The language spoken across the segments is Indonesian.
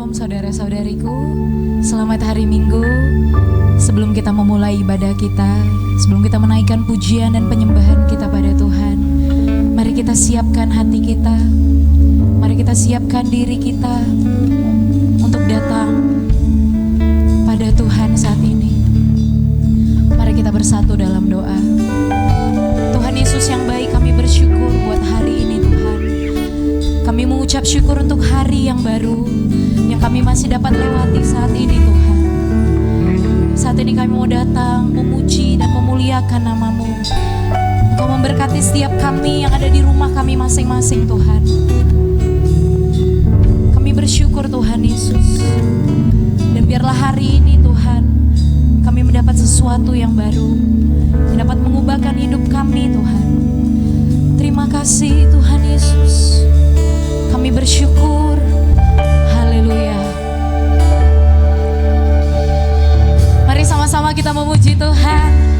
Shalom saudara-saudariku, selamat hari Minggu. Sebelum kita memulai ibadah kita, sebelum kita menaikkan pujian dan penyembahan kita pada Tuhan, mari kita siapkan hati kita, mari kita siapkan diri kita untuk datang pada Tuhan saat ini. Mari kita bersatu dalam doa. Tuhan Yesus yang baik, kami bersyukur buat hari ini Tuhan. Kami mengucap syukur untuk hari yang baru yang kami masih dapat lewati saat ini Tuhan. Saat ini kami mau datang memuji dan memuliakan nama-Mu. Engkau memberkati setiap kami yang ada di rumah kami masing-masing Tuhan. Kami bersyukur Tuhan Yesus. Dan biarlah hari ini Tuhan, kami mendapat sesuatu yang baru yang dapat mengubahkan hidup kami Tuhan. Terima kasih Tuhan Yesus. Kami bersyukur. Haleluya. Mari sama-sama kita memuji Tuhan.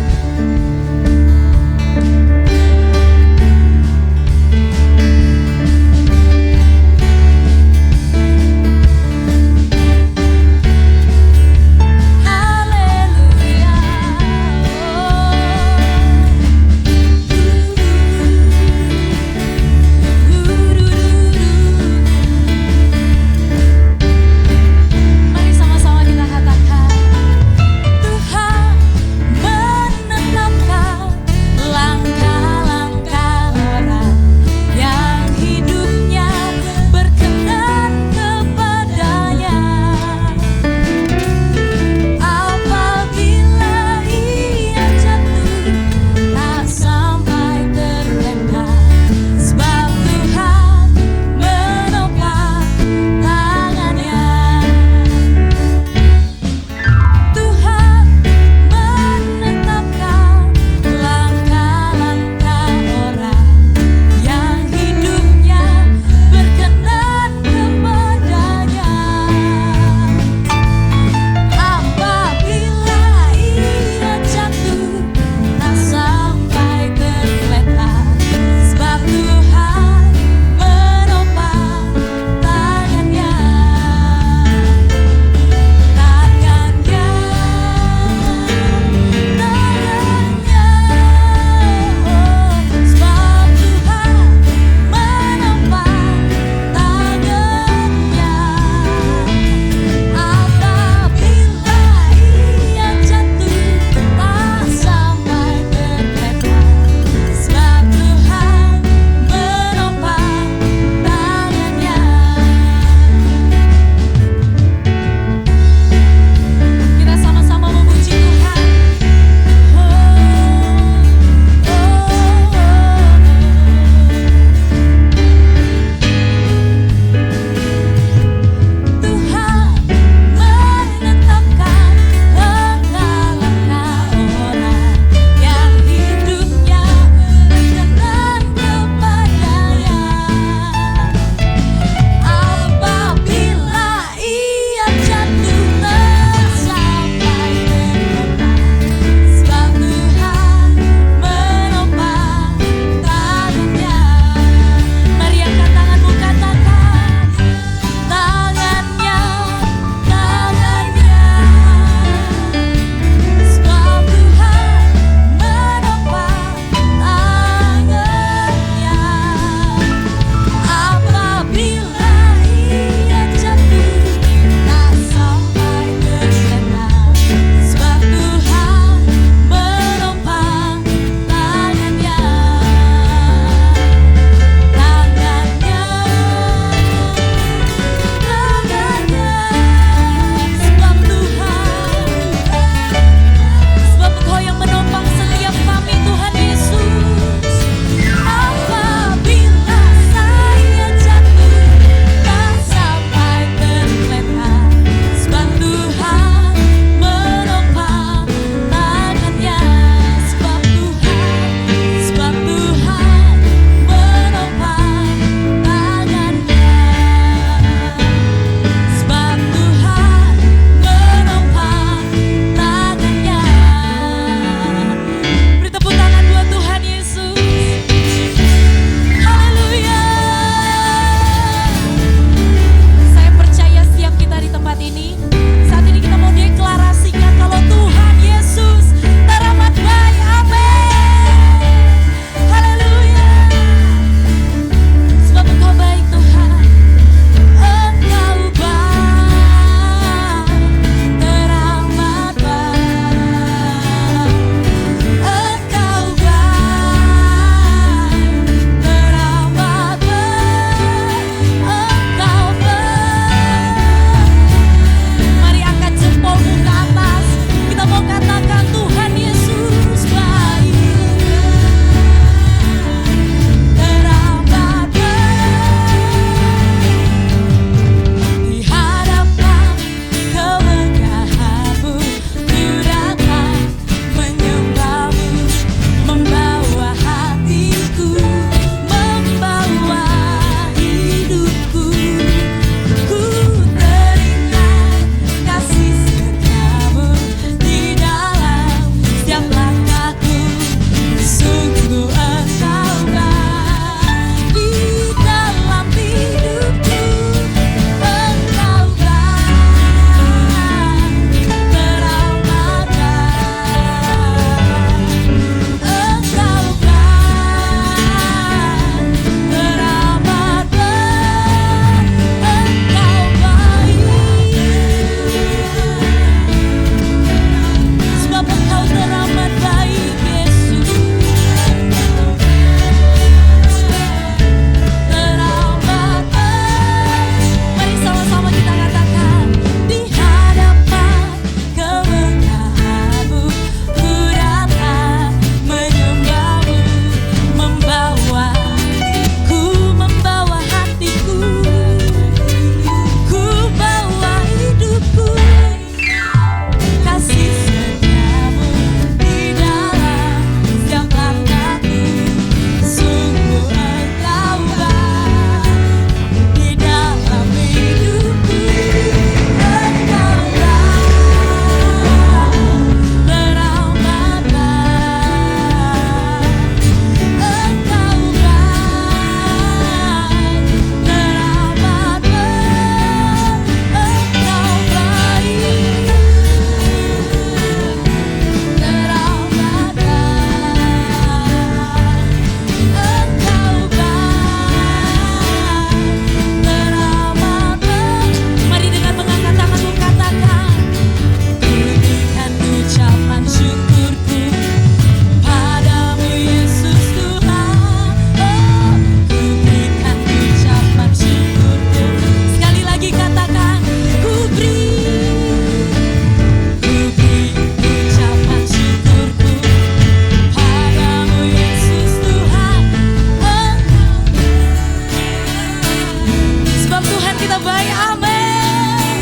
kata baik, amin.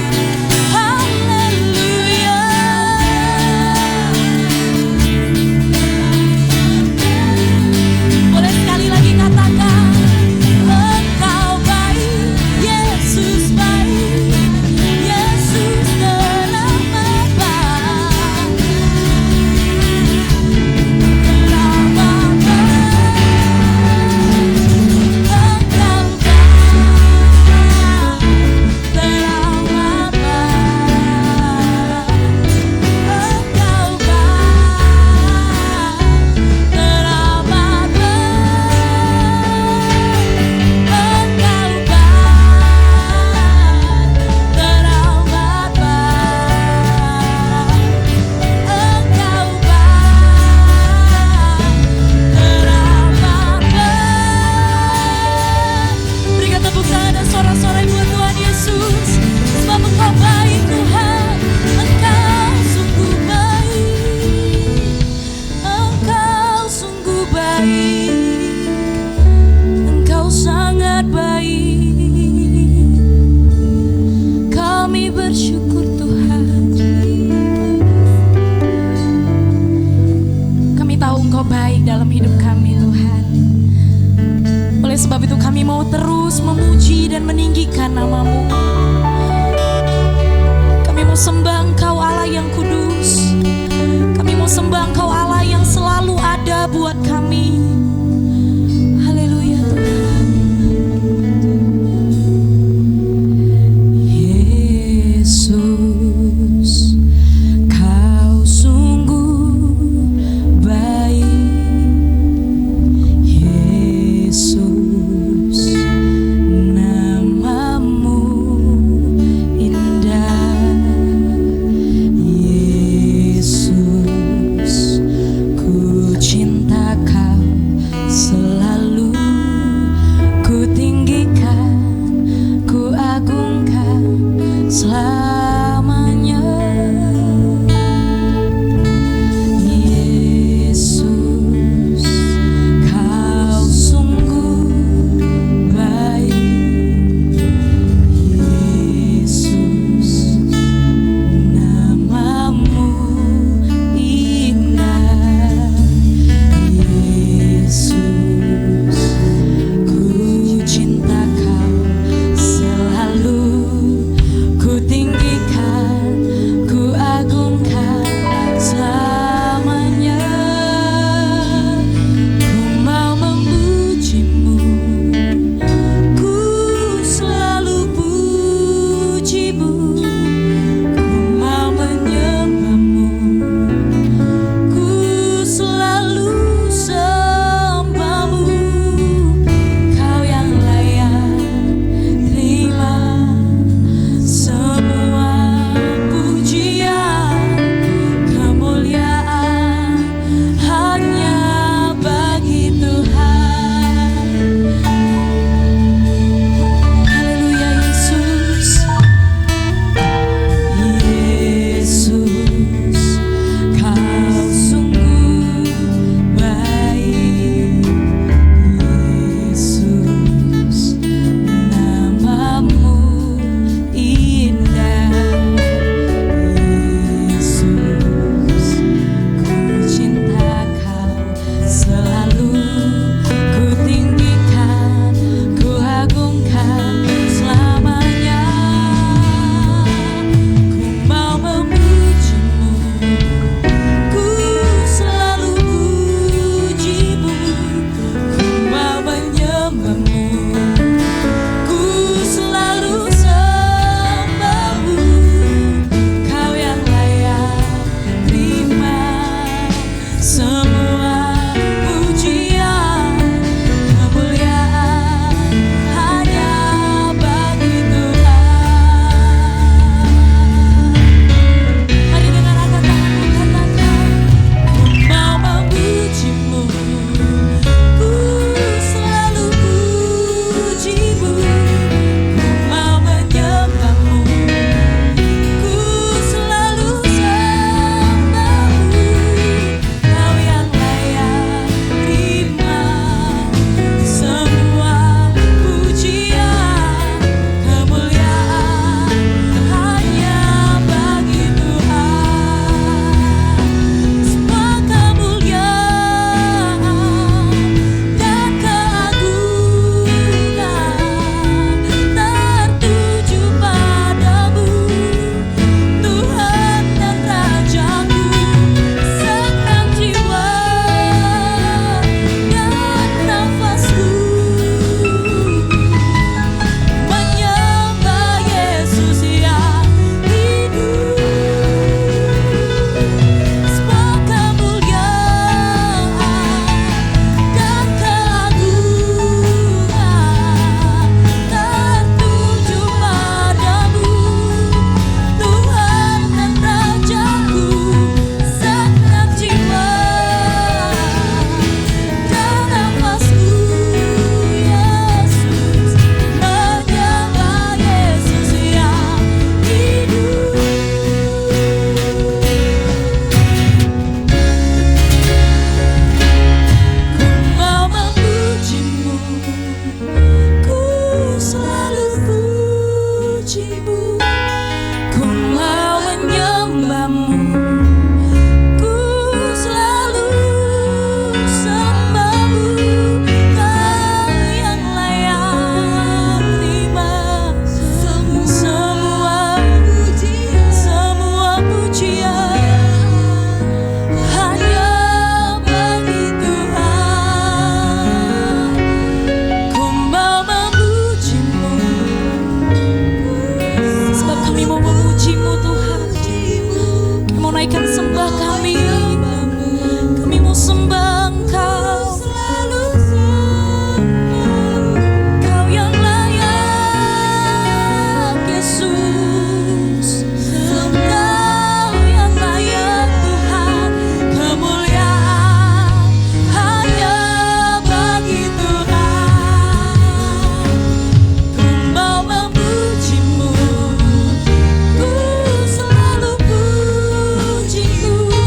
Haleluya. Boleh sekali lagi katakan, Engkau baik, Yesus baik, Yesus teramat baik, teramat baik. Engkau baik, teramat bersyukur Tuhan. Kami tahu Engkau baik dalam hidup kami Tuhan. Oleh sebab itu kami mau terus memuji dan meninggikan nama-Mu. Kami mau sembah Engkau Allah yang kudus. Kami mau sembah Engkau Allah yang selalu ada buat kami. Haleluya Tuhan. Yesus, Kau sungguh baik. Yesus, nama-Mu Kami mau sembah Engkau. Kau yang layak Yesus, Kau yang layak Tuhan. Kemuliaan hanya bagi Tuhan. Ku mau memuji-Mu, ku selalu puji-Mu.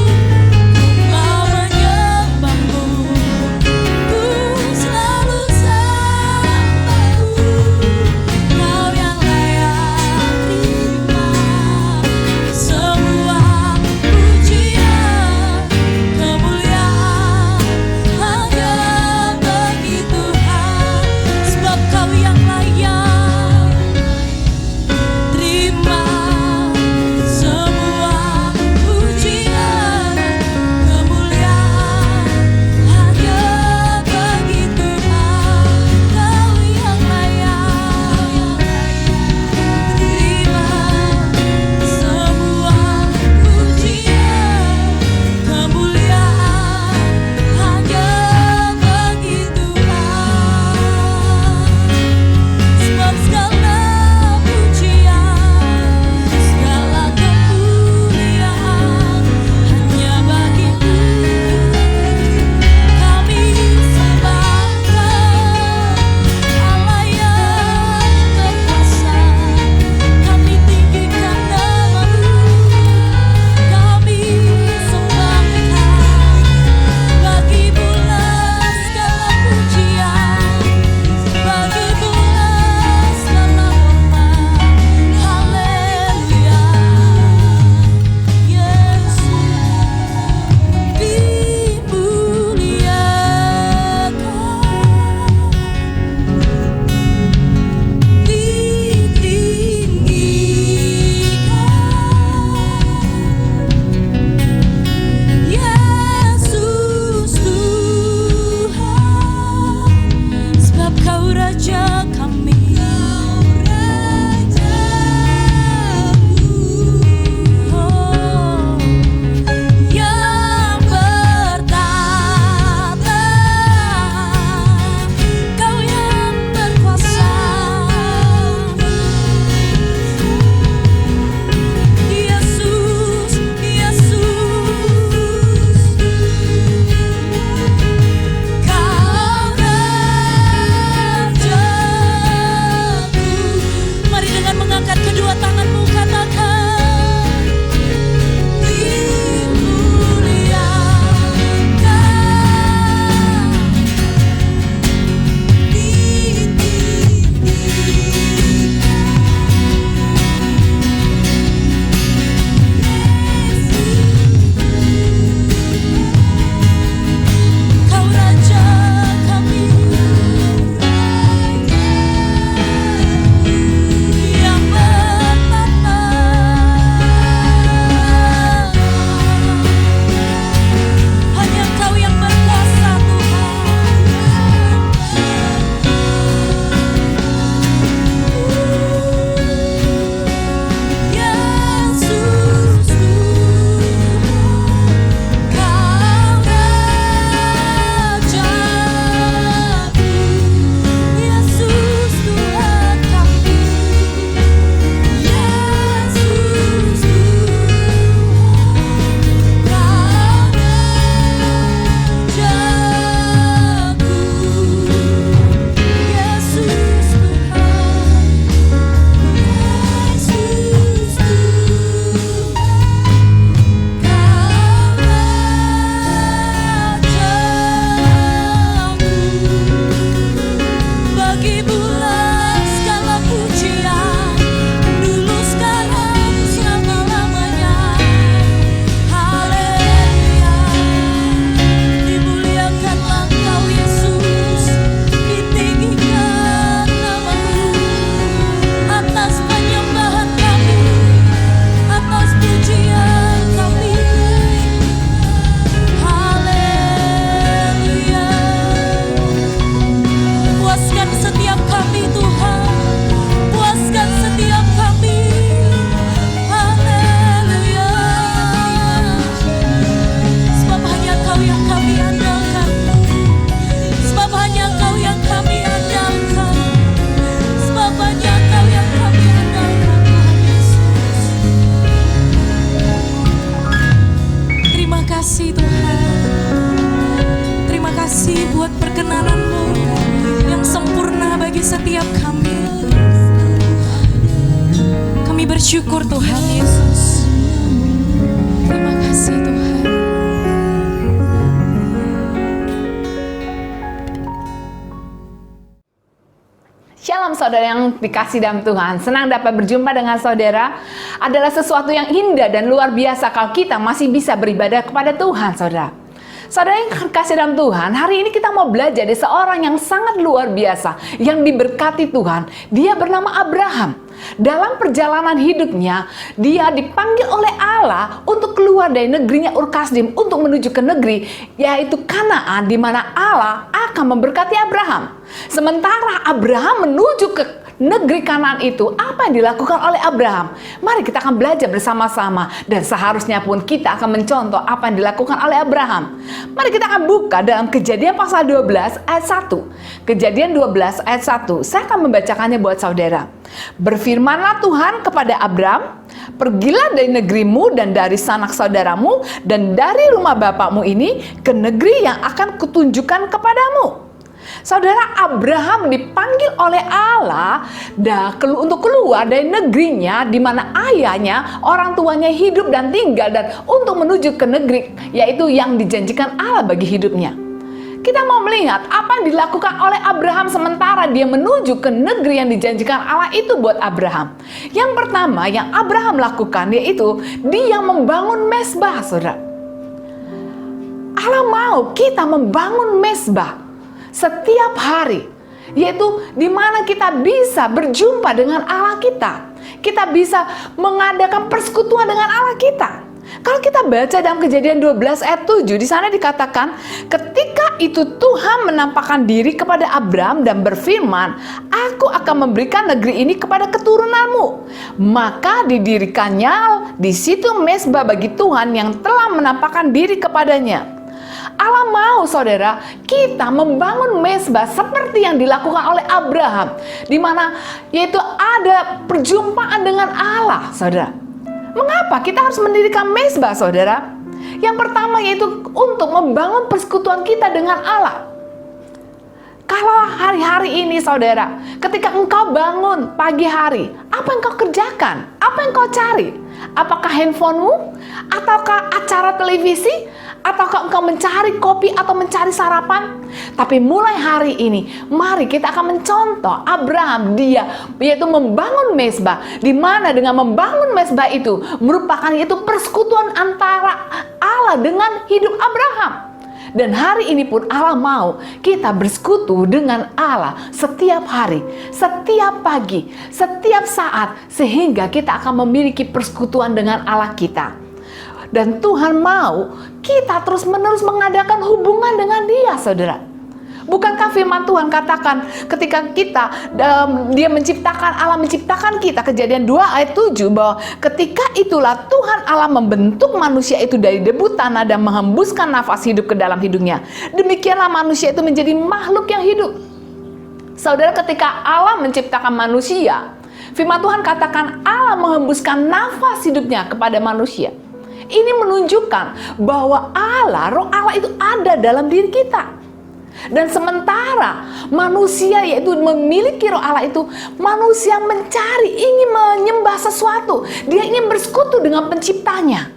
syukur Tuhan Yesus. Terima kasih Tuhan. Shalom saudara yang dikasih dalam Tuhan. Senang dapat berjumpa dengan saudara. Adalah sesuatu yang indah dan luar biasa kalau kita masih bisa beribadah kepada Tuhan, saudara. Saudara yang dikasih dalam Tuhan, hari ini kita mau belajar dari seorang yang sangat luar biasa, yang diberkati Tuhan. Dia bernama Abraham. Dalam perjalanan hidupnya, dia dipanggil oleh Allah untuk keluar dari negerinya Ur Kasdim untuk menuju ke negeri, yaitu Kanaan, di mana Allah akan memberkati Abraham. Sementara Abraham menuju ke negeri Kanaan itu, apa yang dilakukan oleh Abraham? Mari kita akan belajar bersama-sama, dan seharusnya pun kita akan mencontoh apa yang dilakukan oleh Abraham. Mari kita akan buka dalam Kejadian pasal 12 ayat 1. Kejadian 12 ayat 1. Saya akan membacakannya buat saudara. Berfirmanlah Tuhan kepada Abram, pergilah dari negerimu dan dari sanak saudaramu dan dari rumah bapakmu ini ke negeri yang akan kutunjukkan kepadamu. Saudara, Abraham dipanggil oleh Allah untuk keluar dari negerinya di mana ayahnya, orang tuanya hidup dan tinggal, dan untuk menuju ke negeri yaitu yang dijanjikan Allah bagi hidupnya. Kita mau melihat apa yang dilakukan oleh Abraham sementara dia menuju ke negeri yang dijanjikan Allah itu buat Abraham. Yang pertama yang Abraham lakukan yaitu dia membangun mezbah, saudara. Allah mau kita membangun mezbah setiap hari, yaitu di mana kita bisa berjumpa dengan Allah kita. Kita bisa mengadakan persekutuan dengan Allah kita. Kalau kita baca dalam Kejadian 12 ayat 7, di sana dikatakan, ketika itu Tuhan menampakkan diri kepada Abram dan berfirman, aku akan memberikan negeri ini kepada keturunanmu. Maka didirikannya di situ mezbah bagi Tuhan yang telah menampakkan diri kepadanya. Allah mau saudara kita membangun mezbah seperti yang dilakukan oleh Abraham, di mana yaitu ada perjumpaan dengan Allah, saudara. Mengapa kita harus mendirikan mezbah, saudara? Yang pertama yaitu untuk membangun persekutuan kita dengan Allah. Kalau hari-hari ini saudara, ketika engkau bangun pagi hari, apa yang kau kerjakan? Apa yang kau cari? Apakah handphonemu? Ataukah acara televisi? Ataukah engkau mencari kopi atau mencari sarapan? Tapi mulai hari ini, mari kita akan mencontoh Abraham, dia yaitu membangun mezbah, di mana dengan membangun mezbah itu merupakan yaitu persekutuan antara Allah dengan hidup Abraham. Dan hari ini pun Allah mau kita bersekutu dengan Allah setiap hari, setiap pagi, setiap saat, sehingga kita akan memiliki persekutuan dengan Allah kita. Dan Tuhan mau kita terus-menerus mengadakan hubungan dengan Dia, saudara. Bukankah firman Tuhan katakan ketika Dia menciptakan, Allah menciptakan kita, Kejadian 2 ayat 7, bahwa ketika itulah Tuhan Allah membentuk manusia itu dari debu tanah dan menghembuskan nafas hidup ke dalam hidungnya. Demikianlah manusia itu menjadi makhluk yang hidup. Saudara, ketika Allah menciptakan manusia, firman Tuhan katakan Allah menghembuskan nafas hidupnya kepada manusia. Ini menunjukkan bahwa Allah, roh Allah itu ada dalam diri kita. Dan sementara manusia yaitu memiliki roh Allah itu, manusia mencari, ingin menyembah sesuatu. Dia ingin bersekutu dengan penciptanya.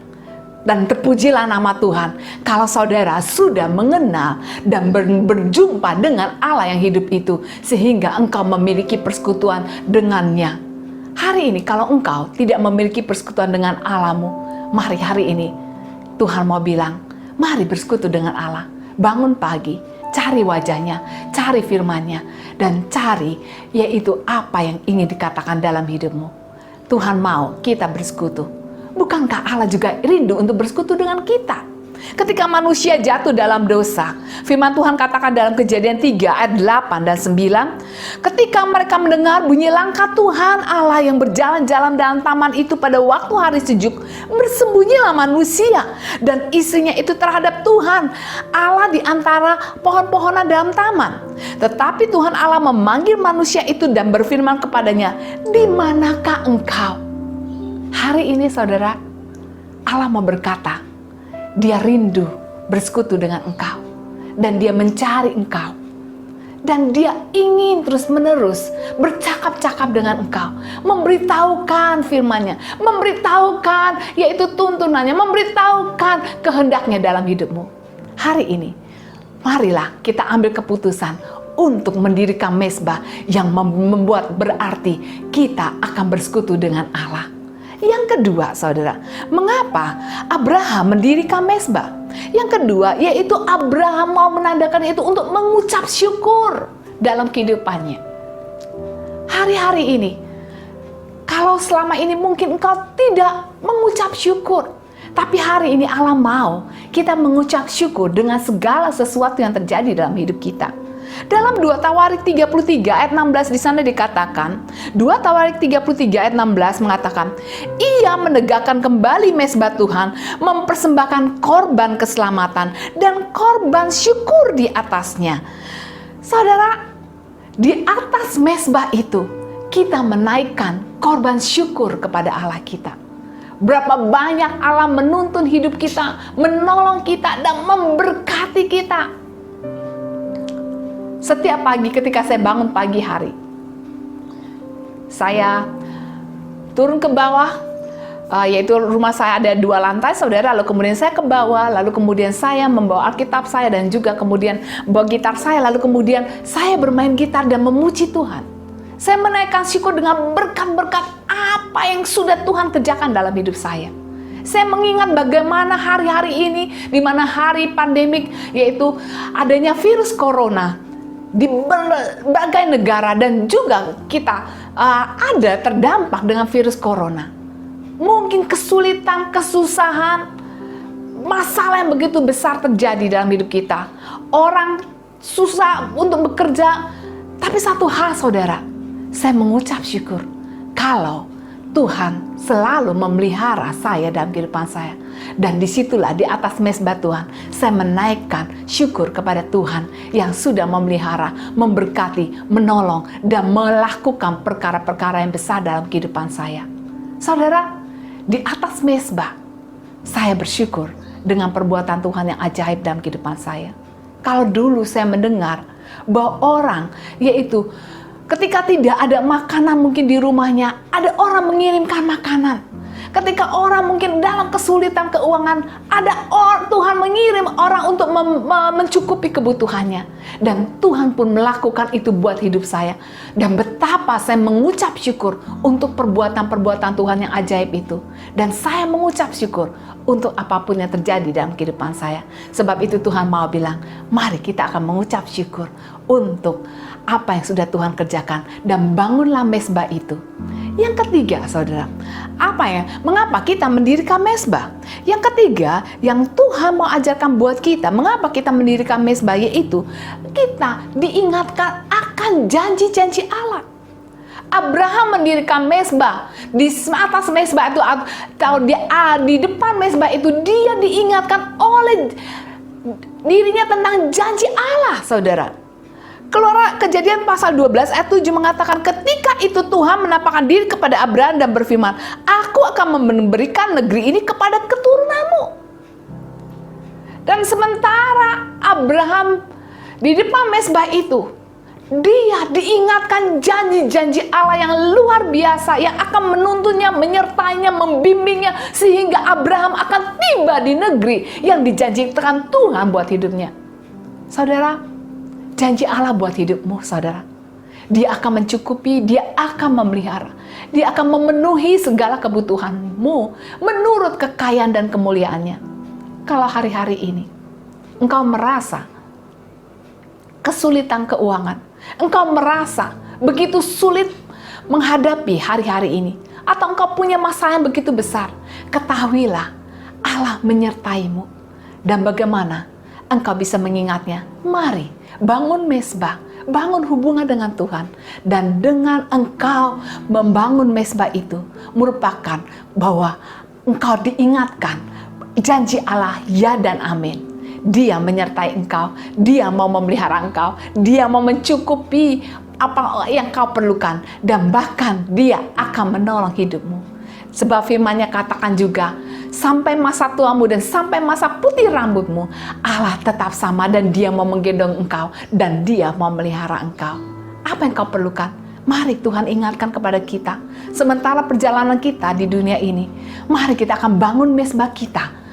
Dan terpujilah nama Tuhan kalau saudara sudah mengenal dan berjumpa dengan Allah yang hidup itu, sehingga engkau memiliki persekutuan dengannya. Hari ini kalau engkau tidak memiliki persekutuan dengan Allahmu, mari hari ini Tuhan mau bilang, mari bersekutu dengan Allah. Bangun pagi, cari wajahnya, cari firman-Nya, dan cari yaitu apa yang ingin dikatakan dalam hidupmu. Tuhan mau kita bersekutu. Bukankah Allah juga rindu untuk bersekutu dengan kita? Ketika manusia jatuh dalam dosa, firman Tuhan katakan dalam Kejadian 3 ayat 8 dan 9, ketika mereka mendengar bunyi langkah Tuhan Allah yang berjalan-jalan dalam taman itu pada waktu hari sejuk, bersembunyilah manusia dan istrinya itu terhadap Tuhan Allah di antara pohon-pohonan dalam taman. Tetapi Tuhan Allah memanggil manusia itu dan berfirman kepadanya, di manakah engkau? Hari ini saudara, Allah mau berkata, Dia rindu bersekutu dengan engkau. Dan Dia mencari engkau. Dan dia ingin terus-menerus bercakap-cakap dengan engkau, memberitahukan firman-Nya, memberitahukan yaitu tuntunannya, memberitahukan kehendaknya dalam hidupmu. Hari ini, marilah kita ambil keputusan untuk mendirikan mezbah yang membuat berarti kita akan bersekutu dengan Allah. Yang kedua, saudara, mengapa Abraham mendirikan mezbah? Yang kedua, yaitu Abraham mau menandakan itu untuk mengucap syukur dalam kehidupannya. Hari-hari ini, kalau selama ini mungkin engkau tidak mengucap syukur, tapi hari ini Allah mau kita mengucap syukur dengan segala sesuatu yang terjadi dalam hidup kita. Dalam 2 Tawarik 33 ayat 16 di sana dikatakan, 2 Tawarik 33 ayat 16 mengatakan, ia menegakkan kembali mezbah Tuhan, mempersembahkan korban keselamatan dan korban syukur di atasnya. Saudara, di atas mezbah itu kita menaikkan korban syukur kepada Allah kita. Berapa banyak Allah menuntun hidup kita, menolong kita dan memberkati kita. Setiap pagi ketika saya bangun pagi hari, saya turun ke bawah, yaitu rumah saya ada 2 lantai, saudara. Lalu kemudian saya ke bawah, lalu kemudian saya membawa Alkitab saya dan juga kemudian membawa gitar saya. Lalu kemudian saya bermain gitar dan memuji Tuhan. Saya menaikkan syukur dengan berkat-berkat apa yang sudah Tuhan kerjakan dalam hidup saya. Saya mengingat bagaimana hari-hari ini, di mana hari pandemik, yaitu adanya virus corona di berbagai negara dan juga kita ada terdampak dengan virus corona. Mungkin kesulitan, kesusahan, masalah yang begitu besar terjadi dalam hidup kita. Orang susah untuk bekerja, tapi satu hal saudara, saya mengucap syukur kalau Tuhan selalu memelihara saya dalam kehidupan saya. Dan disitulah di atas mezbah Tuhan, saya menaikkan syukur kepada Tuhan yang sudah memelihara, memberkati, menolong, dan melakukan perkara-perkara yang besar dalam kehidupan saya. Saudara, di atas mezbah, saya bersyukur dengan perbuatan Tuhan yang ajaib dalam kehidupan saya. Kalau dulu saya mendengar bahwa orang, yaitu ketika tidak ada makanan mungkin di rumahnya, ada orang mengirimkan makanan. Ketika orang mungkin dalam kesulitan keuangan, ada Tuhan mengirim orang untuk mencukupi kebutuhannya. Dan Tuhan pun melakukan itu buat hidup saya. Dan betapa saya mengucap syukur untuk perbuatan-perbuatan Tuhan yang ajaib itu. Dan saya mengucap syukur untuk apapun yang terjadi dalam kehidupan saya. Sebab itu Tuhan mau bilang, mari kita akan mengucap syukur untuk apa yang sudah Tuhan kerjakan. Dan bangunlah mezbah itu. Yang ketiga, saudara, mengapa kita mendirikan mezbah? Yang ketiga, yang Tuhan mau ajarkan buat kita, mengapa kita mendirikan mezbah, yaitu kita diingatkan akan janji-janji Allah. Abraham mendirikan mezbah, di atas mezbah itu atau di depan mezbah itu dia diingatkan oleh dirinya tentang janji Allah, saudara. Keluar Kejadian pasal 12 ayat 7 mengatakan, ketika itu Tuhan menampakkan diri kepada Abraham dan berfirman, aku akan memberikan negeri ini kepada keturunanmu. Dan sementara Abraham di depan mezbah itu, dia diingatkan janji-janji Allah yang luar biasa yang akan menuntunnya, menyertainya, membimbingnya, sehingga Abraham akan tiba di negeri yang dijanjikan Tuhan buat hidupnya. Saudara, janji Allah buat hidupmu, saudara. Dia akan mencukupi, dia akan memelihara. Dia akan memenuhi segala kebutuhanmu menurut kekayaan dan kemuliaannya. Kalau hari-hari ini engkau merasa kesulitan keuangan, engkau merasa begitu sulit menghadapi hari-hari ini, atau engkau punya masalah yang begitu besar, ketahuilah Allah menyertaimu. Dan bagaimana engkau bisa mengingatnya? Mari bangun mezbah, bangun hubungan dengan Tuhan. Dan dengan engkau membangun mezbah itu merupakan bahwa engkau diingatkan janji Allah ya dan amin. Dia menyertai engkau, dia mau memelihara engkau, dia mau mencukupi apa yang kau perlukan, dan bahkan dia akan menolong hidupmu. Sebab firman-Nya katakan juga, sampai masa tuamu dan sampai masa putih rambutmu, Allah tetap sama dan Dia mau menggendong engkau dan Dia mau melihara engkau. Apa yang kau perlukan? Mari Tuhan ingatkan kepada kita. Sementara perjalanan kita di dunia ini, mari kita akan bangun mezbah kita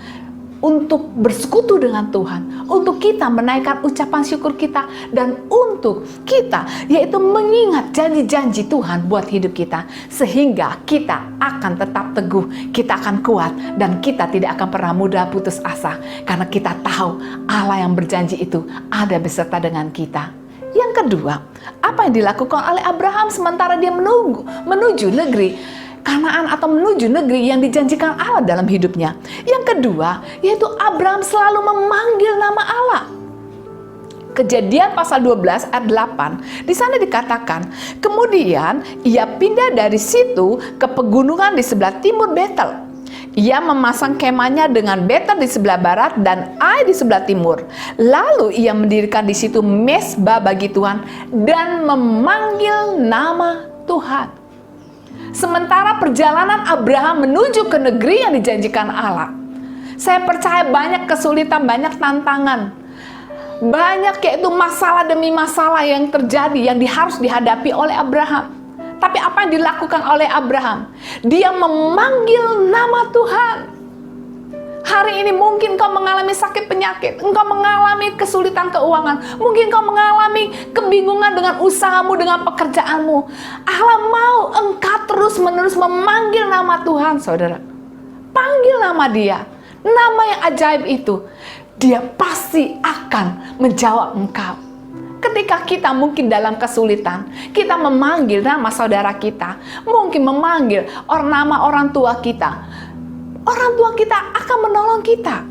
untuk bersekutu dengan Tuhan, untuk kita menaikkan ucapan syukur kita, dan untuk kita yaitu mengingat janji-janji Tuhan buat hidup kita, sehingga kita akan tetap teguh, kita akan kuat, dan kita tidak akan pernah mudah putus asa, karena kita tahu Allah yang berjanji itu ada beserta dengan kita. Yang kedua, apa yang dilakukan oleh Abraham sementara dia menuju negeri Kanaan atau menuju negeri yang dijanjikan Allah dalam hidupnya. Yang kedua, yaitu Abraham selalu memanggil nama Allah. Kejadian pasal 12 ayat 8, di sana dikatakan, kemudian ia pindah dari situ ke pegunungan di sebelah timur Betel. Ia memasang kemahnya dengan Betel di sebelah barat dan Ai di sebelah timur. Lalu ia mendirikan di situ mezbah bagi Tuhan dan memanggil nama Tuhan. Sementara perjalanan Abraham menuju ke negeri yang dijanjikan Allah, saya percaya banyak kesulitan, banyak tantangan, banyak yaitu masalah demi masalah yang terjadi, yang harus dihadapi oleh Abraham. Tapi apa yang dilakukan oleh Abraham? Dia memanggil nama Tuhan. Hari ini mungkin kau mengalami sakit penyakit, engkau mengalami kesulitan keuangan, mungkin kau mengalami kebingungan dengan usahamu, dengan pekerjaanmu. Allah mau engkau terus-menerus memanggil nama Tuhan, saudara. Panggil nama Dia, nama yang ajaib itu. Dia pasti akan menjawab engkau. Ketika kita mungkin dalam kesulitan, kita memanggil nama saudara kita, mungkin memanggil nama orang tua kita. Orang tua kita akan menolong kita.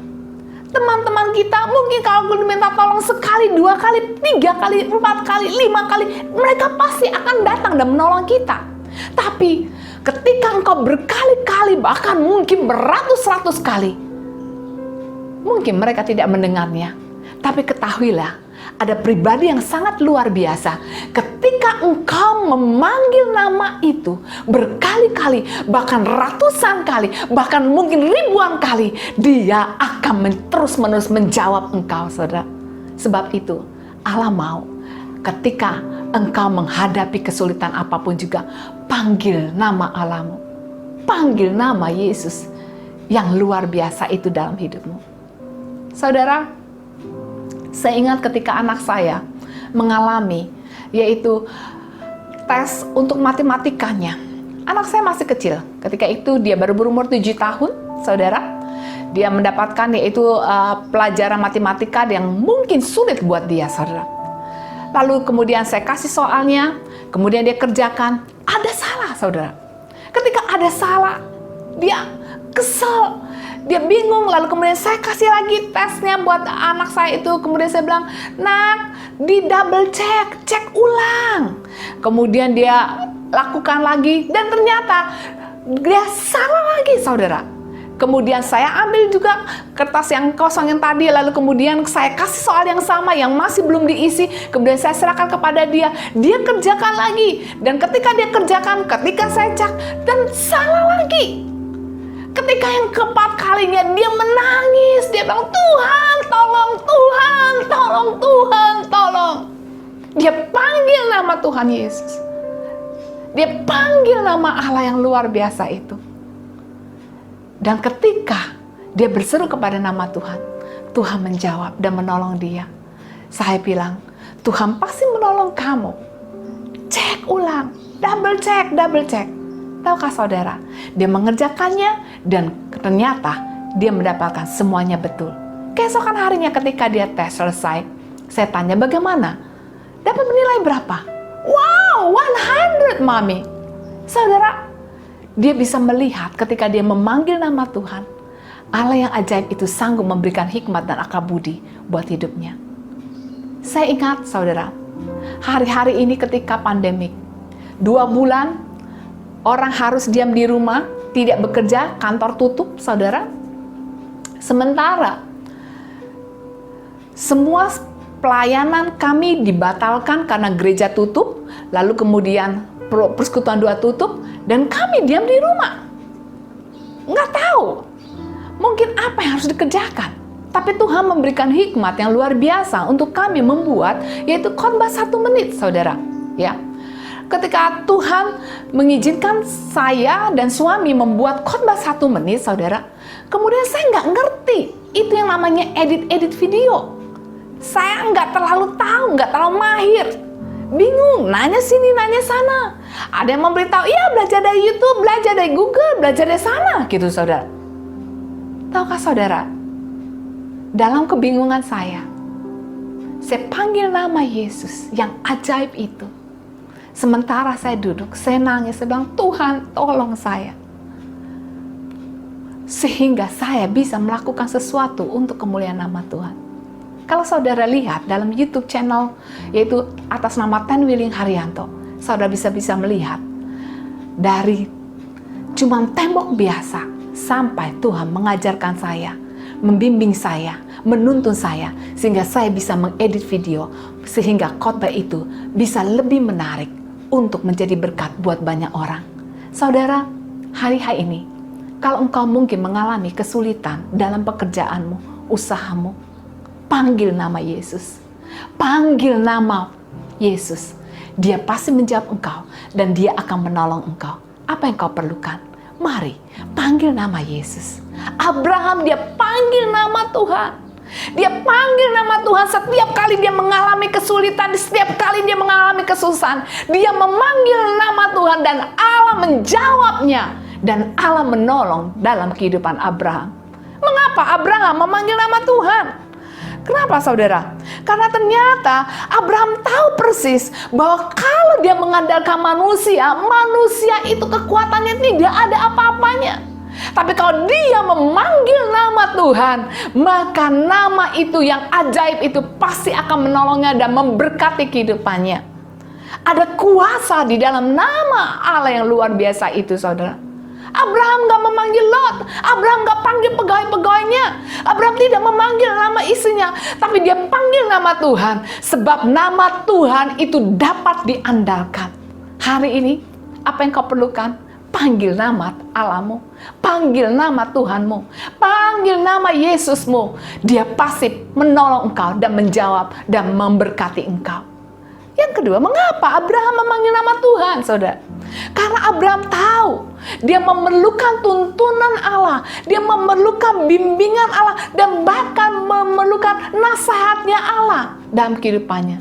Teman-teman kita mungkin kalau diminta tolong sekali, 2 kali, 3 kali, 4 kali, 5 kali, mereka pasti akan datang dan menolong kita. Tapi ketika engkau berkali-kali, bahkan mungkin beratus-ratus kali, mungkin mereka tidak mendengarnya. Tapi ketahuilah, ada pribadi yang sangat luar biasa. Ketika engkau memanggil nama itu berkali-kali, bahkan ratusan kali, bahkan mungkin ribuan kali, Dia akan terus-menerus menjawab engkau, saudara. Sebab itu, Allah mau ketika engkau menghadapi kesulitan apapun juga, panggil nama Allahmu. Panggil nama Yesus yang luar biasa itu dalam hidupmu. Saudara, saya ingat ketika anak saya mengalami yaitu tes untuk matematikanya. Anak saya masih kecil. Ketika itu dia baru berumur 7 tahun, saudara. Dia mendapatkan yaitu pelajaran matematika yang mungkin sulit buat dia, saudara. Lalu kemudian saya kasih soalnya, kemudian dia kerjakan. Ada salah, saudara. Ketika ada salah, dia kesel. Dia bingung, lalu kemudian saya kasih lagi tesnya buat anak saya itu. Kemudian saya bilang, nak, di double cek ulang. Kemudian dia lakukan lagi, dan ternyata dia salah lagi, saudara. Kemudian saya ambil juga kertas yang kosong yang tadi, lalu kemudian saya kasih soal yang sama yang masih belum diisi. Kemudian saya serahkan kepada dia kerjakan lagi. Dan ketika dia kerjakan, ketika saya cek, dan salah lagi. Ketika yang keempat kalinya dia menangis, dia bilang, Tuhan tolong, Tuhan tolong, Tuhan tolong. Dia panggil nama Tuhan Yesus. Dia panggil nama Allah yang luar biasa itu. Dan ketika dia berseru kepada nama Tuhan, Tuhan menjawab dan menolong dia. Saya bilang, Tuhan pasti menolong kamu. Cek ulang, double check. Tahukah saudara, dia mengerjakannya dan ternyata dia mendapatkan semuanya betul. Keesokan harinya ketika dia tes selesai, saya tanya bagaimana? Dapat nilai berapa? Wow, 100 mami. Saudara, dia bisa melihat ketika dia memanggil nama Tuhan, Allah yang ajaib itu sanggup memberikan hikmat dan akal budi buat hidupnya. Saya ingat saudara, hari-hari ini ketika pandemik, 2 bulan, orang harus diam di rumah, tidak bekerja, kantor tutup, saudara. Sementara semua pelayanan kami dibatalkan karena gereja tutup, lalu kemudian persekutuan doa tutup, dan kami diam di rumah. Nggak tahu mungkin apa yang harus dikerjakan. Tapi Tuhan memberikan hikmat yang luar biasa untuk kami membuat, yaitu khotbah 1 menit, saudara. Ya, ketika Tuhan mengizinkan saya dan suami membuat khotbah 1 menit, saudara, kemudian saya nggak ngerti itu yang namanya edit video. Saya nggak terlalu tahu, nggak terlalu mahir. Bingung, nanya sini, nanya sana. Ada yang memberitahu, iya belajar dari YouTube, belajar dari Google, belajar dari sana, gitu saudara. Tahukah saudara, dalam kebingungan saya panggil nama Yesus yang ajaib itu. Sementara saya duduk, saya nangis, saya bilang, Tuhan tolong saya. Sehingga saya bisa melakukan sesuatu untuk kemuliaan nama Tuhan. Kalau saudara lihat dalam YouTube channel, yaitu atas nama Ten Willing Haryanto, saudara bisa melihat dari cuman tembok biasa sampai Tuhan mengajarkan saya, membimbing saya, menuntun saya, sehingga saya bisa mengedit video, sehingga khotbah itu bisa lebih menarik untuk menjadi berkat buat banyak orang. Saudara, hari-hari ini, kalau engkau mungkin mengalami kesulitan dalam pekerjaanmu, usahamu, panggil nama Yesus. Panggil nama Yesus. Dia pasti menjawab engkau dan dia akan menolong engkau. Apa yang kau perlukan? Mari, panggil nama Yesus. Abraham dia panggil nama Tuhan. Dia panggil nama Tuhan setiap kali dia mengalami kesulitan, setiap kali dia mengalami kesusahan. Dia memanggil nama Tuhan dan Allah menjawabnya. Dan Allah menolong dalam kehidupan Abraham. Mengapa Abraham memanggil nama Tuhan? Kenapa saudara? Karena ternyata Abraham tahu persis bahwa kalau dia mengandalkan manusia, manusia itu kekuatannya tidak ada apa-apanya. Tapi kalau dia memanggil nama Tuhan, maka nama itu yang ajaib itu pasti akan menolongnya dan memberkati kehidupannya. Ada kuasa di dalam nama Allah yang luar biasa itu, saudara. Abraham gak memanggil Lot, Abraham gak panggil pegawai-pegawainya, Abraham tidak memanggil nama istrinya, tapi dia panggil nama Tuhan, sebab nama Tuhan itu dapat diandalkan. Hari ini, apa yang kau perlukan? Panggil nama Allahmu, panggil nama Tuhanmu, panggil nama Yesusmu. Dia pasti menolong engkau dan menjawab dan memberkati engkau. Yang kedua, mengapa Abraham memanggil nama Tuhan, saudara? Karena Abraham tahu dia memerlukan tuntunan Allah, dia memerlukan bimbingan Allah, dan bahkan memerlukan nasihatnya Allah dalam kehidupannya.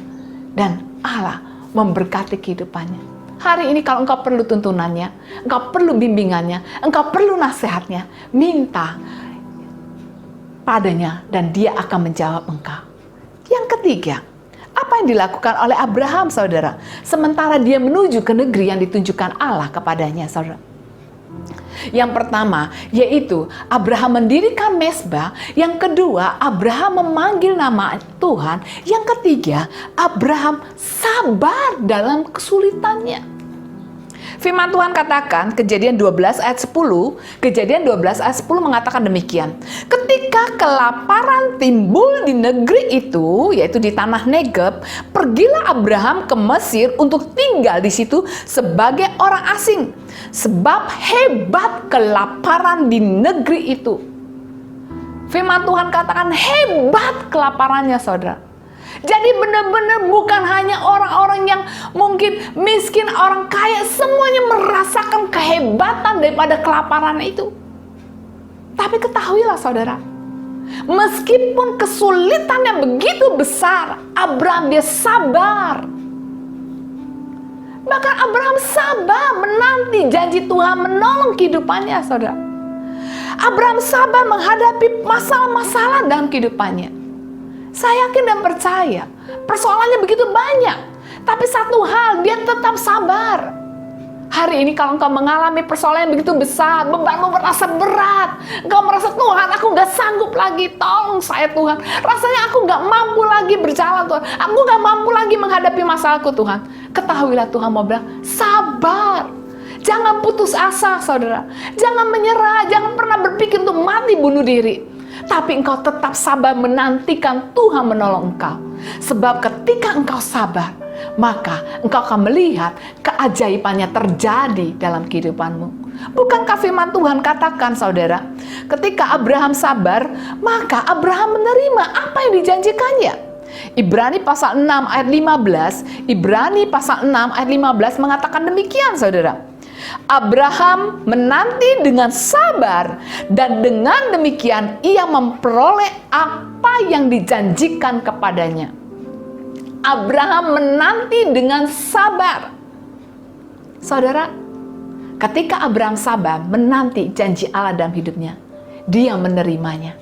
Dan Allah memberkati kehidupannya. Hari ini kalau engkau perlu tuntunannya, engkau perlu bimbingannya, engkau perlu nasihatnya, minta padanya dan dia akan menjawab engkau. Yang ketiga, apa yang dilakukan oleh Abraham, saudara? Sementara dia menuju ke negeri yang ditunjukkan Allah kepadanya, saudara. Yang pertama, yaitu Abraham mendirikan mezbah. Yang kedua, Abraham memanggil nama Tuhan. Yang ketiga, Abraham sabar dalam kesulitannya. Firman Tuhan katakan, Kejadian 12 ayat 10, Kejadian 12 ayat 10 mengatakan demikian. Ketika kelaparan timbul di negeri itu, yaitu di tanah Negeb, pergilah Abraham ke Mesir untuk tinggal di situ sebagai orang asing. Sebab hebat kelaparan di negeri itu. Firman Tuhan katakan hebat kelaparannya, saudara. Jadi benar-benar bukan hanya orang-orang yang mungkin miskin, orang kaya, semuanya merasakan kehebatan daripada kelaparan itu. Tapi ketahuilah saudara, meskipun kesulitan yang begitu besar, Abraham dia sabar. Bahkan Abraham sabar menanti janji Tuhan menolong kehidupannya, saudara. Abraham sabar menghadapi masalah-masalah dalam kehidupannya. Saya yakin dan percaya, persoalannya begitu banyak. Tapi satu hal, dia tetap sabar. Hari ini kalau engkau mengalami persoalan yang begitu besar, bebanmu merasa berat, engkau merasa, Tuhan aku gak sanggup lagi, tolong saya Tuhan. Rasanya aku gak mampu lagi berjalan Tuhan, aku gak mampu lagi menghadapi masalahku Tuhan. Ketahuilah Tuhan mau bilang, sabar. Jangan putus asa saudara, jangan menyerah, jangan pernah berpikir untuk mati bunuh diri. Tapi engkau tetap sabar menantikan Tuhan menolong engkau. Sebab ketika engkau sabar, maka engkau akan melihat keajaibannya terjadi dalam kehidupanmu. Bukankah firman Tuhan katakan saudara, Ketika Abraham sabar, maka Abraham menerima apa yang dijanjikannya. Ibrani pasal 6 ayat 15, Ibrani pasal 6 ayat 15 mengatakan demikian, saudara. Abraham menanti dengan sabar dan dengan demikian ia memperoleh apa yang dijanjikan kepadanya. Abraham menanti dengan sabar. Saudara, ketika Abraham sabar menanti janji Allah dalam hidupnya, dia menerimanya.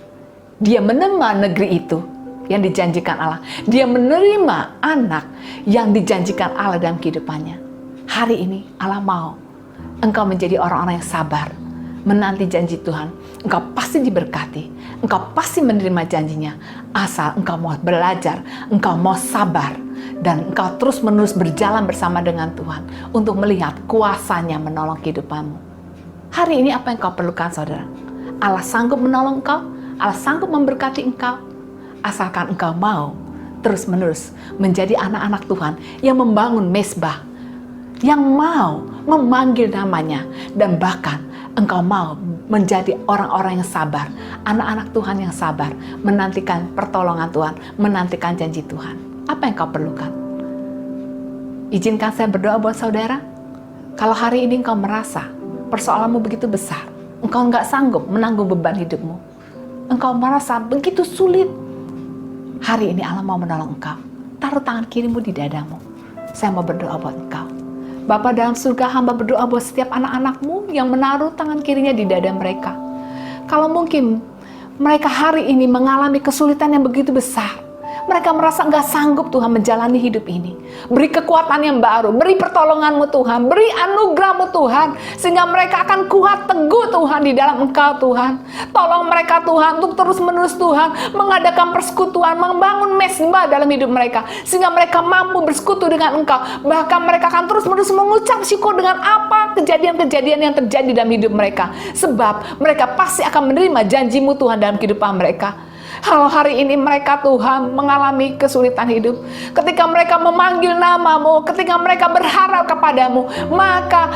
Dia menerima negeri itu yang dijanjikan Allah. Dia menerima anak yang dijanjikan Allah dalam kehidupannya. Hari ini Allah mau engkau menjadi orang-orang yang sabar, menanti janji Tuhan. Engkau pasti diberkati, engkau pasti menerima janjinya, asal engkau mau belajar, engkau mau sabar, dan engkau terus-menerus berjalan bersama dengan Tuhan untuk melihat kuasanya menolong kehidupanmu. Hari ini apa yang kau perlukan, saudara? Allah sanggup menolong engkau, Allah sanggup memberkati engkau, asalkan engkau mau terus-menerus menjadi anak-anak Tuhan yang membangun mezbah, yang mau memanggil namanya, dan bahkan engkau mau menjadi orang-orang yang sabar, anak-anak Tuhan yang sabar, menantikan pertolongan Tuhan, menantikan janji Tuhan. Apa yang kau perlukan? Izinkan saya berdoa buat saudara. Kalau hari ini engkau merasa persoalanmu begitu besar, engkau nggak sanggup menanggung beban hidupmu, engkau merasa begitu sulit, hari ini Allah mau menolong engkau. Taruh tangan kirimu di dadamu. Saya mau berdoa buat engkau. Bapa dalam surga, hamba berdoa buat setiap anak-anakmu yang menaruh tangan kirinya di dada mereka. Kalau mungkin mereka hari ini mengalami kesulitan yang begitu besar, mereka merasa nggak sanggup Tuhan menjalani hidup ini. Beri kekuatan yang baru, beri pertolongan-Mu Tuhan, beri anugerah-Mu Tuhan, sehingga mereka akan kuat teguh Tuhan di dalam Engkau Tuhan. Tolong mereka Tuhan untuk terus-menerus Tuhan mengadakan persekutuan, membangun mezbah dalam hidup mereka, sehingga mereka mampu bersekutu dengan Engkau. Bahkan mereka akan terus-menerus mengucap syukur dengan apa kejadian-kejadian yang terjadi dalam hidup mereka. Sebab mereka pasti akan menerima janji-Mu Tuhan dalam kehidupan mereka. Kalau hari ini mereka Tuhan mengalami kesulitan hidup, ketika mereka memanggil nama-Mu, ketika mereka berharap kepadamu, maka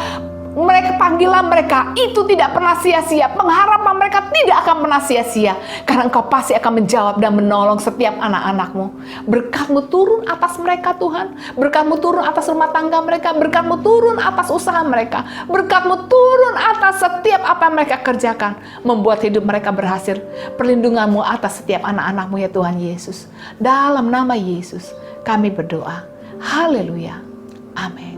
mereka panggilan mereka itu tidak pernah sia-sia. Pengharapan mereka tidak akan pernah sia-sia, karena Engkau pasti akan menjawab dan menolong setiap anak-anak-Mu. Berkat-Mu turun atas mereka Tuhan, berkat-Mu turun atas rumah tangga mereka, berkat-Mu turun atas usaha mereka, berkat-Mu turun atas setiap apa yang mereka kerjakan, membuat hidup mereka berhasil. Perlindungan-Mu atas setiap anak-anak-Mu ya Tuhan Yesus. Dalam nama Yesus kami berdoa. Haleluya. Amin.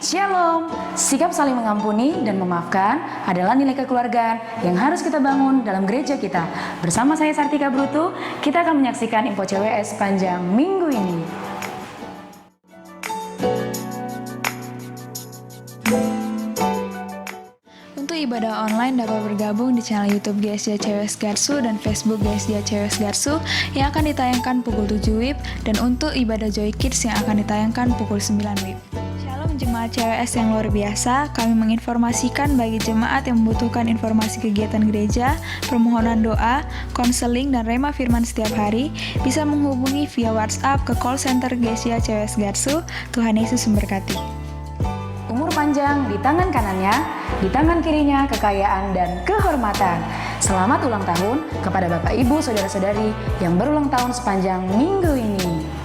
Shalom, sikap saling mengampuni dan memaafkan adalah nilai kekeluargaan yang harus kita bangun dalam gereja kita. Bersama saya Sartika Brutu, kita akan menyaksikan info CWS sepanjang minggu ini. Untuk ibadah online dapat bergabung di channel YouTube GSJ CWS Garsu dan Facebook GSJ CWS Garsu yang akan ditayangkan pukul 7 WIB, dan untuk ibadah Joy Kids yang akan ditayangkan pukul 9 WIB. Shalom jemaat CWS yang luar biasa, kami menginformasikan bagi jemaat yang membutuhkan informasi kegiatan gereja, permohonan doa, konseling, dan rema firman setiap hari, bisa menghubungi via WhatsApp ke call center GSJ CWS Garsu. Tuhan Yesus memberkati. Umur panjang di tangan kanannya, di tangan kirinya kekayaan dan kehormatan. Selamat ulang tahun kepada Bapak Ibu Saudara-saudari yang berulang tahun sepanjang minggu ini.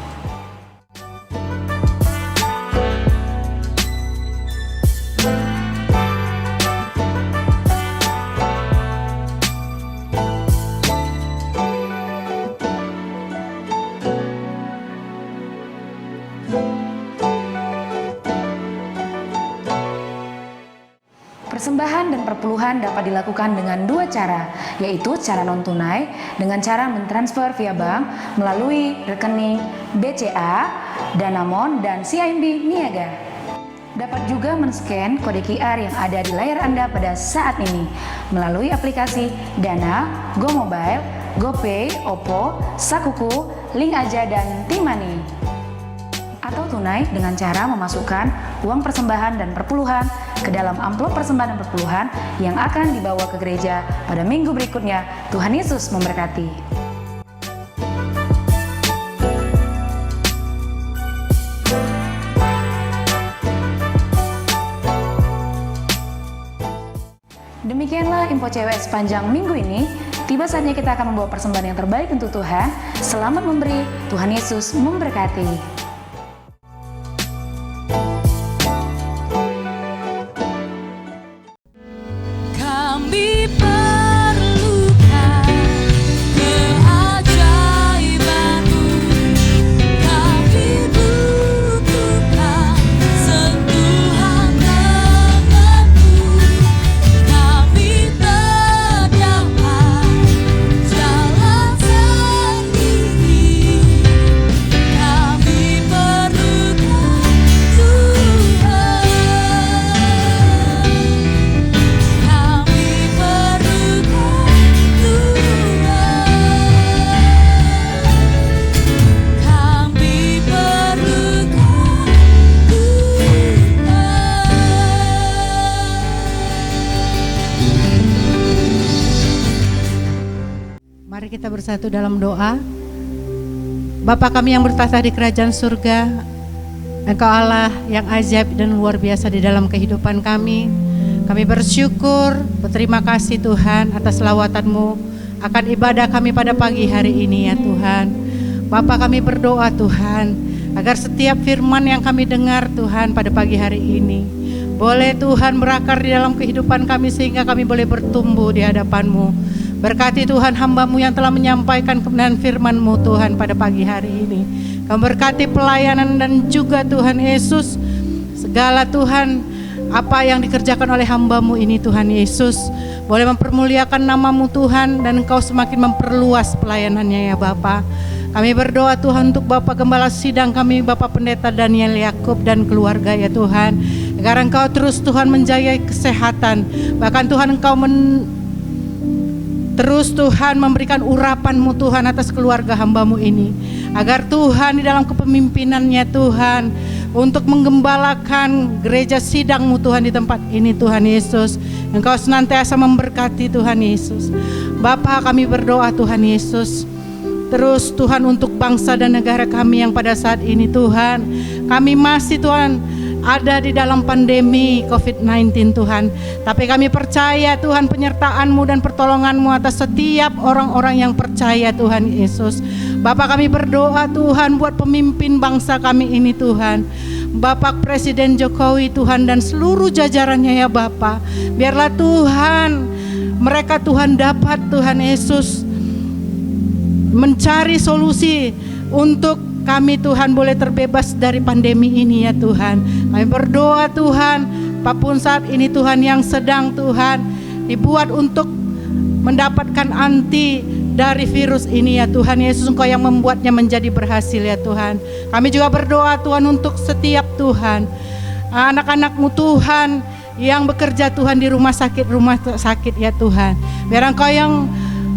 Persembahan dan perpuluhan dapat dilakukan dengan dua cara, yaitu cara non-tunai dengan cara mentransfer via bank melalui rekening BCA, Danamon, dan CIMB Niaga. Dapat juga men-scan kode QR yang ada di layar Anda pada saat ini melalui aplikasi Dana, GoMobile, GoPay, Oppo, Sakuku, Link Aja, dan Timani. Atau tunai dengan cara memasukkan uang persembahan dan perpuluhan ke dalam amplop persembahan dan perpuluhan yang akan dibawa ke gereja pada minggu berikutnya. Tuhan Yesus memberkati. Demikianlah info cewek sepanjang minggu ini. Tiba saatnya kita akan membawa persembahan yang terbaik untuk Tuhan. Selamat memberi, Tuhan Yesus memberkati. Kami perlukan keajaiban-Mu, kami butuhkan sentuhan tangan-Mu, kami terdapat jalan sendiri, kami perlukan Tuhan. Mari kita bersatu dalam doa. Bapa kami yang bertahta di kerajaan surga, Engkau Allah yang ajaib dan luar biasa di dalam kehidupan kami. Kami bersyukur, berterima kasih Tuhan atas lawatan-Mu akan ibadah kami pada pagi hari ini ya Tuhan. Bapa kami berdoa Tuhan, agar setiap firman yang kami dengar Tuhan pada pagi hari ini boleh Tuhan berakar di dalam kehidupan kami sehingga kami boleh bertumbuh di hadapan-Mu. Berkati Tuhan hamba-Mu yang telah menyampaikan kebenaran firman-Mu Tuhan pada pagi hari ini. Kami berkati pelayanan dan juga Tuhan Yesus, segala Tuhan apa yang dikerjakan oleh hamba-Mu ini Tuhan Yesus boleh mempermuliakan nama-Mu Tuhan, dan Engkau semakin memperluas pelayanannya ya Bapa. Kami berdoa Tuhan untuk Bapak Gembala Sidang kami, Bapak Pendeta Daniel Yakub dan keluarga ya Tuhan, agar Engkau terus Tuhan menjaga kesehatan, bahkan Tuhan Engkau terus Tuhan memberikan urapan-Mu Tuhan atas keluarga hamba-Mu ini, agar Tuhan di dalam kepemimpinannya Tuhan untuk menggembalakan gereja sidang-Mu Tuhan di tempat ini Tuhan Yesus, Engkau senantiasa memberkati Tuhan Yesus. Bapa kami berdoa Tuhan Yesus, terus Tuhan untuk bangsa dan negara kami yang pada saat ini Tuhan, kami masih Tuhan ada di dalam pandemi COVID-19 Tuhan, tapi kami percaya Tuhan penyertaan-Mu dan pertolongan-Mu atas setiap orang-orang yang percaya Tuhan Yesus. Bapak kami berdoa Tuhan buat pemimpin bangsa kami ini Tuhan, Bapak Presiden Jokowi Tuhan dan seluruh jajarannya ya Bapak, biarlah Tuhan mereka Tuhan dapat Tuhan Yesus mencari solusi untuk kami Tuhan boleh terbebas dari pandemi ini ya Tuhan. Kami berdoa Tuhan, apapun saat ini Tuhan yang sedang Tuhan dibuat untuk mendapatkan anti dari virus ini ya Tuhan Yesus, Engkau yang membuatnya menjadi berhasil ya Tuhan. Kami juga berdoa Tuhan untuk setiap Tuhan anak-anak-Mu Tuhan yang bekerja Tuhan di rumah sakit ya Tuhan. Biar Engkau yang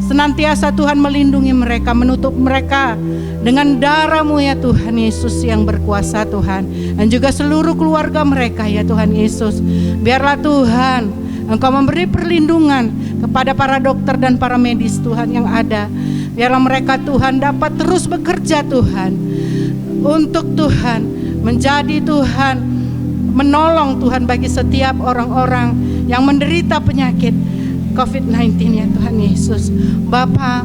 senantiasa Tuhan melindungi mereka, menutup mereka dengan darah-Mu ya Tuhan Yesus yang berkuasa Tuhan, dan juga seluruh keluarga mereka ya Tuhan Yesus. Biarlah Tuhan Engkau memberi perlindungan kepada para dokter dan para medis Tuhan yang ada. Biarlah mereka Tuhan dapat terus bekerja Tuhan untuk Tuhan menjadi Tuhan menolong Tuhan bagi setiap orang-orang yang menderita penyakit COVID-19 ya Tuhan Yesus. Bapa,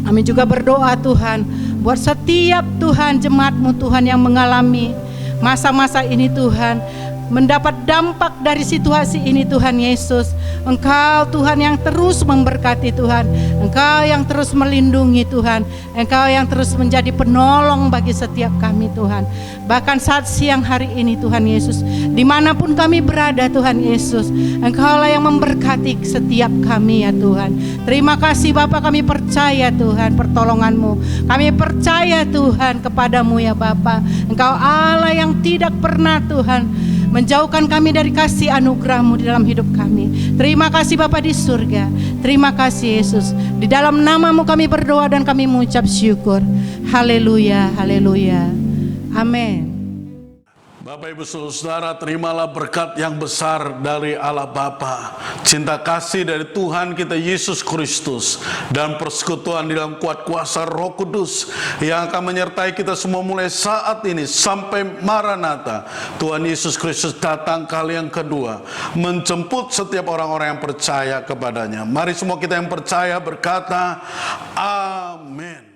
kami juga berdoa Tuhan buat setiap Tuhan jemaat-Mu Tuhan yang mengalami masa-masa ini Tuhan, mendapat dampak dari situasi ini Tuhan Yesus. Engkau Tuhan yang terus memberkati Tuhan, Engkau yang terus melindungi Tuhan, Engkau yang terus menjadi penolong bagi setiap kami Tuhan. Bahkan saat siang hari ini Tuhan Yesus, dimanapun kami berada Tuhan Yesus, Engkaulah yang memberkati setiap kami ya Tuhan. Terima kasih Bapa, kami percaya Tuhan pertolongan-Mu, kami percaya Tuhan kepadamu ya Bapa. Engkau Allah yang tidak pernah Tuhan menjauhkan kami dari kasih anugerah-Mu di dalam hidup kami. Terima kasih Bapa di surga. Terima kasih Yesus. Di dalam nama-Mu kami berdoa dan kami mengucap syukur. Haleluya, haleluya. Amin. Bapak Ibu Saudara, terimalah berkat yang besar dari Allah Bapa, cinta kasih dari Tuhan kita Yesus Kristus, dan persekutuan di dalam kuat kuasa Roh Kudus yang akan menyertai kita semua mulai saat ini sampai Maranatha. Tuhan Yesus Kristus datang kali yang kedua, menjemput setiap orang-orang yang percaya kepadanya. Mari semua kita yang percaya berkata, amin.